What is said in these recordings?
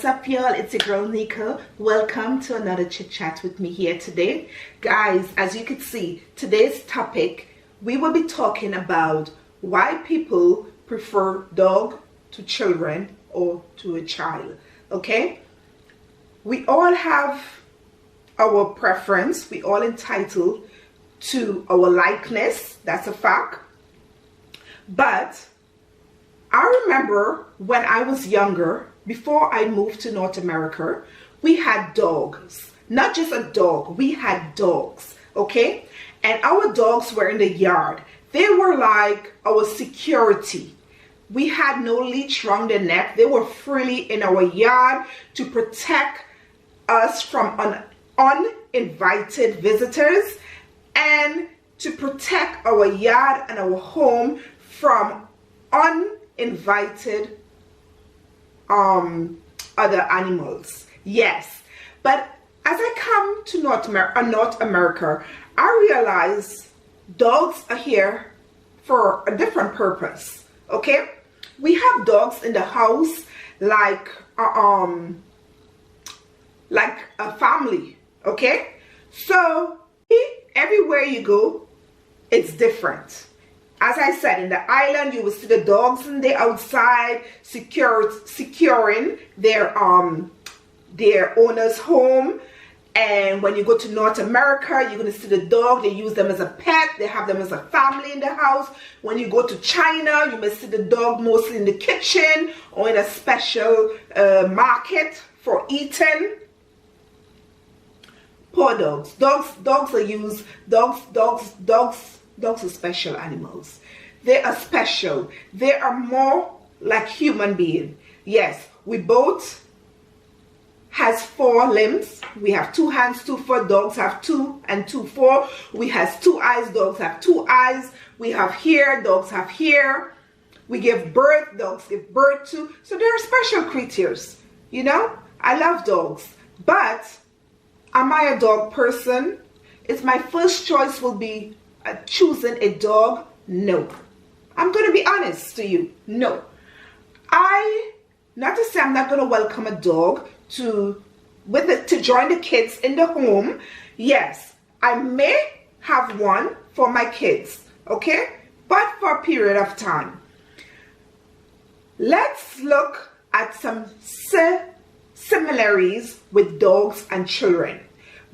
What's up, y'all? It's your girl Nika. Welcome to another chit chat with me here today. Guys, as you can see, today's topic, we will be talking about why people prefer dog to children or to a child. Okay? We all have our preference. We all entitled to our likeness. That's a fact. But I remember when I was younger, before I moved to North America, we had dogs. Not just a dog, we had dogs, okay? And our dogs were in the yard. They were like our security. We had no leash around their neck. They were freely in our yard to protect us from uninvited visitors and to protect our yard and our home from uninvited other animals. Yes, but as I come to North America, I realize dogs are here for a different purpose. Okay, we have dogs in the house like a family. Okay, so everywhere you go, it's different. As I said, in the island, you will see the dogs in the outside securing their owner's home. And when you go to North America, you're going to see the dog. They use them as a pet. They have them as a family in the house. When you go to China, you may see the dog mostly in the kitchen or in a special market for eating. Poor dogs. Dogs are special animals. They are special. They are more like human beings. Yes, we both has 4 limbs. We have 2 hands, 2 foot. Dogs have 2 and 2 4. We has 2 eyes. Dogs have 2 eyes. We have hair. Dogs have hair. We give birth. Dogs give birth to. So they're special creatures. You know, I love dogs. But am I a dog person? It's my first choice will be choosing a dog. No, I'm going to be honest to you. No, not to say I'm not going to welcome a dog to join the kids in the home. Yes, I may have one for my kids, okay, but for a period of time. Let's look at some similarities with dogs and children.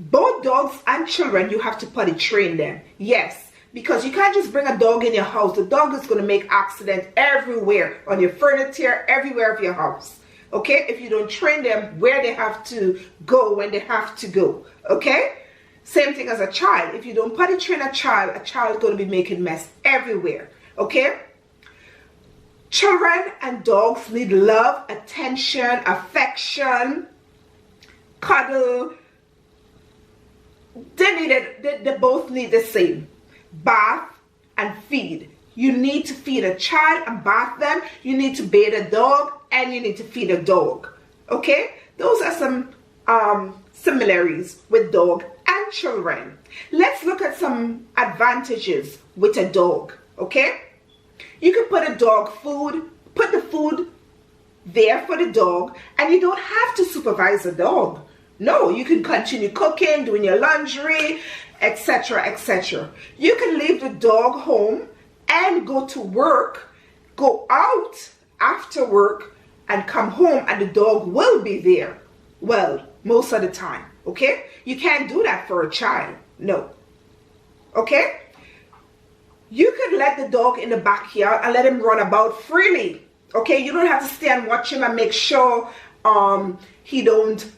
Both dogs and children, you have to potty train them. Yes, because you can't just bring a dog in your house. The dog is going to make accidents everywhere, on your furniture, everywhere of your house. Okay, if you don't train them where they have to go when they have to go. Okay, same thing as a child. If you don't potty train a child is going to be making mess everywhere. Okay, children and dogs need love, attention, affection, cuddle. They both need the same. Bath and feed. You need to feed a child and bath them. You need to bathe a dog and you need to feed a dog. Okay? Those are some similarities with dog and children. Let's look at some advantages with a dog. Okay? You can put a dog food, put the food there for the dog, and you don't have to supervise the dog. No, you can continue cooking, doing your laundry, etc., etc. You can leave the dog home and go to work, go out after work, and come home, and the dog will be there. Well, most of the time, okay? You can't do that for a child. No. Okay? You could let the dog in the backyard and let him run about freely. Okay? You don't have to stay and watch him and make sure he don't,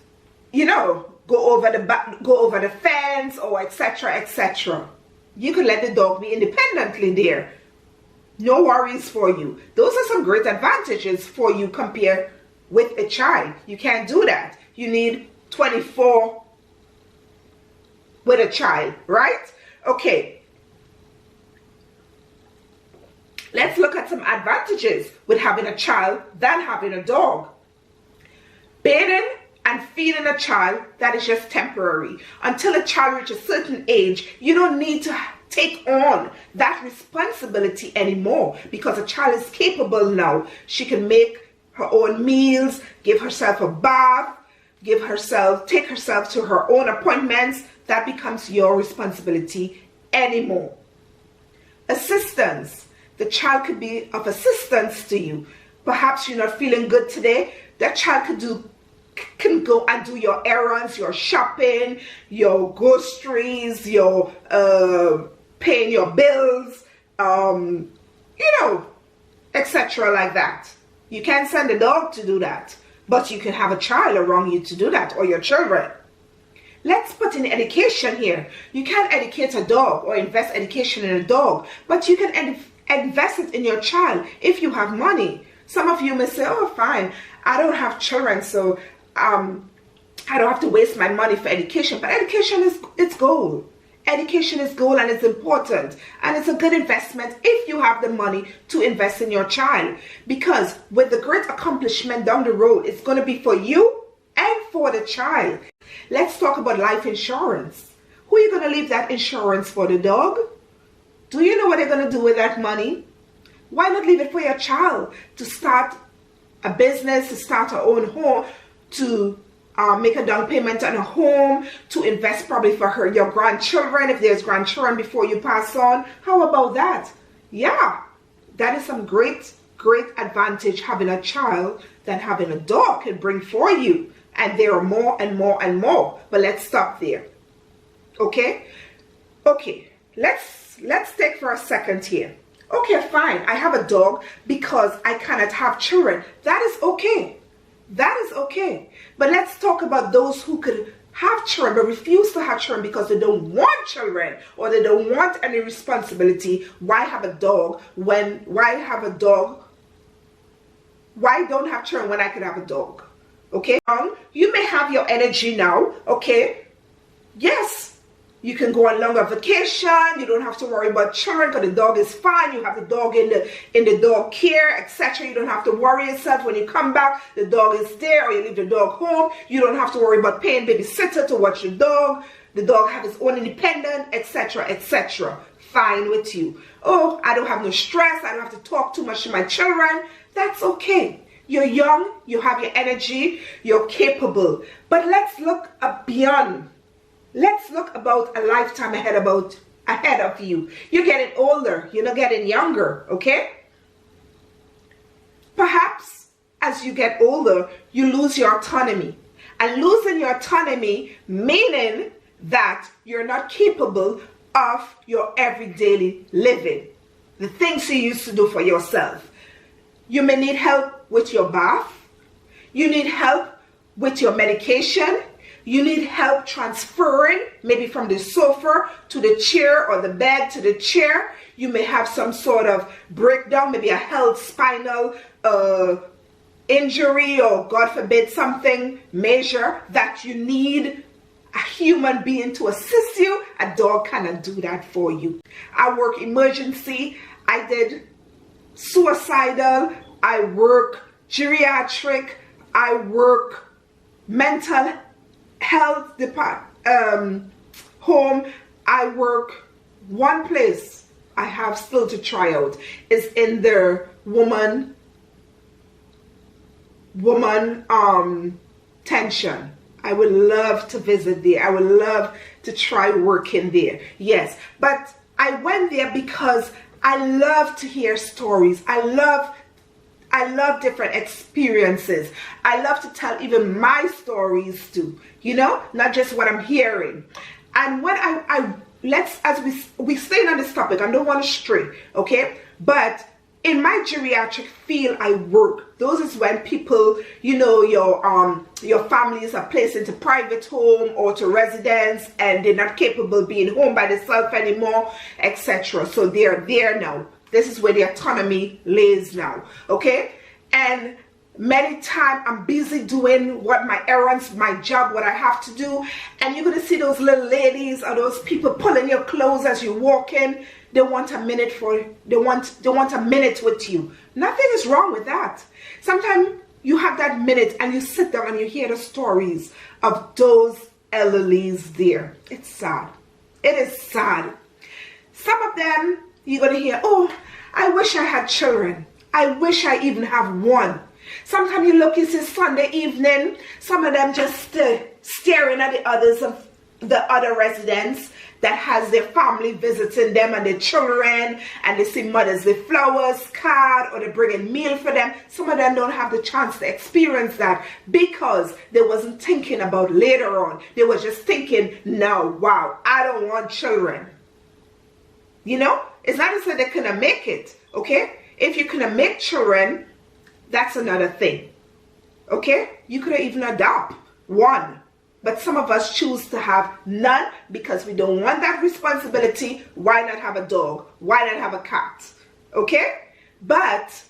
you know, go over the fence or etc., etc. You can let the dog be independently there. No worries for you. Those are some great advantages for you compared with a child. You can't do that. You need 24 with a child, right? Okay. Let's look at some advantages with having a child than having a dog. Bathing and feeding a child, that is just temporary. Until a child reaches a certain age, you don't need to take on that responsibility anymore because a child is capable now. She can make her own meals, give herself a bath, take herself to her own appointments. That becomes your responsibility anymore. Assistance. The child could be of assistance to you. Perhaps you're not feeling good today. That child can go and do your errands, your shopping, your groceries, your paying your bills, etc. like that. You can't send a dog to do that, but you can have a child around you to do that, or your children. Let's put in education here. You can't educate a dog or invest education in a dog, but you can invest it in your child if you have money. Some of you may say, oh, fine, I don't have children, so I don't have to waste my money for education. But education it's gold. Education is gold, and it's important, and it's a good investment if you have the money to invest in your child, because with the great accomplishment down the road, it's going to be for you and for the child. Let's talk about life insurance. Who are you going to leave that insurance for? The dog? Do you know what they're going to do with that money? Why not leave it for your child to start a business, to start her own home, to make a down payment on a home, to invest probably for your grandchildren, if there's grandchildren before you pass on? How about that? Yeah, that is some great advantage having a child than having a dog can bring for you. And there are more and more and more. But let's stop there. Okay, let's take for a second here. Okay, fine, I have a dog because I cannot have children. That is okay. That is okay. But let's talk about those who could have children but refuse to have children because they don't want children, or they don't want any responsibility. Why have a dog why don't have children when I could have a dog? Okay, you may have your energy now. Okay, yes, you can go on longer vacation. You don't have to worry about children because the dog is fine. You have the dog in the dog care, etc. You don't have to worry yourself when you come back. The dog is there, or you leave the dog home. You don't have to worry about paying babysitter to watch the dog. The dog have its own independence, etc., etc. Fine with you. Oh, I don't have no stress. I don't have to talk too much to my children. That's okay. You're young. You have your energy. You're capable. But let's look beyond. Let's look about a lifetime ahead of you. You're getting older. You're not getting younger, okay? Perhaps as you get older, you lose your autonomy. And losing your autonomy meaning that you're not capable of your everyday living. The things you used to do for yourself. You may need help with your bath. You need help with your medication. You need help transferring, maybe from the sofa to the chair, or the bed to the chair. You may have some sort of breakdown, maybe a health spinal injury, or God forbid something major that you need a human being to assist you. A dog cannot do that for you. I work emergency. I did suicidal. I work geriatric. I work mental health home. I work one place I have still to try out is in the woman tension. I would love to visit there. I would love to try working there. Yes, but I went there because I love to hear stories. I love different experiences. I love to tell even my stories too, not just what I'm hearing. And when as we staying on this topic, I don't want to stray, okay? But in my geriatric field I work, those is when people, your families are placed into private home or to residence, and they're not capable of being home by themselves anymore, etc. So they're there now. This is where the autonomy lays now, okay? And many times I'm busy doing my errands, my job, what I have to do, and you're gonna see those little ladies or those people pulling your clothes as you walk in. They want a minute they want a minute with you. Nothing is wrong with that. Sometimes you have that minute and you sit down and you hear the stories of those elderlies there. It's sad. It is sad. Some of them you're gonna hear, oh, I wish I had children. I wish I even have one. Sometimes you look, it's Sunday evening, some of them just staring at the others of the other residents that has their family visiting them and their children, and they see mothers with flowers, card, or they bring in meal for them. Some of them don't have the chance to experience that because they wasn't thinking about later on. They were just thinking, no, wow, I don't want children. You know, it's not to say they couldn't make it, okay? If you couldn't make children, that's another thing, okay? You could even adopt one. But some of us choose to have none because we don't want that responsibility. Why not have a dog? Why not have a cat? Okay? But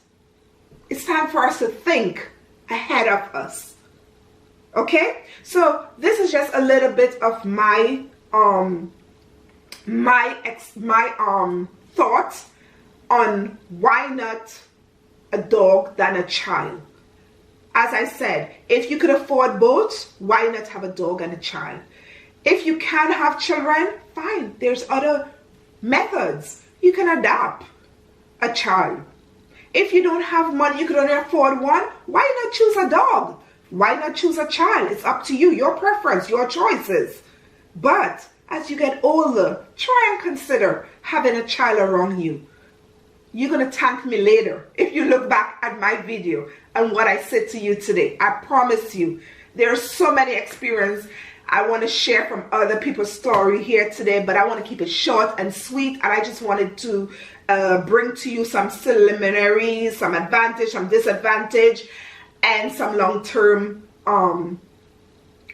it's time for us to think ahead of us. Okay? So this is just a little bit of my thoughts on why not a dog than a child. As I said, if you could afford both, why not have a dog and a child? If you can't have children, fine. There's other methods. You can adopt a child. If you don't have money, you could only afford one, why not choose a dog? Why not choose a child? It's up to you, your preference, your choices. But as you get older, try and consider having a child around you. You're going to thank me later if you look back at my video and what I said to you today. I promise you, there are so many experiences I want to share from other people's story here today, but I want to keep it short and sweet, and I just wanted to bring to you some preliminaries, some advantage, some disadvantage, and some long-term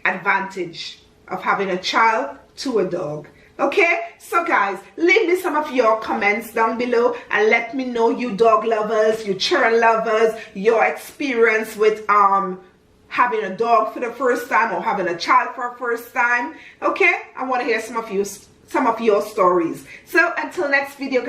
advantage of having a child to a dog. Okay, so guys, leave me some of your comments down below and let me know, you dog lovers, you children lovers, your experience with having a dog for the first time or having a child for the first time. Okay, I want to hear some of your stories. So until next video,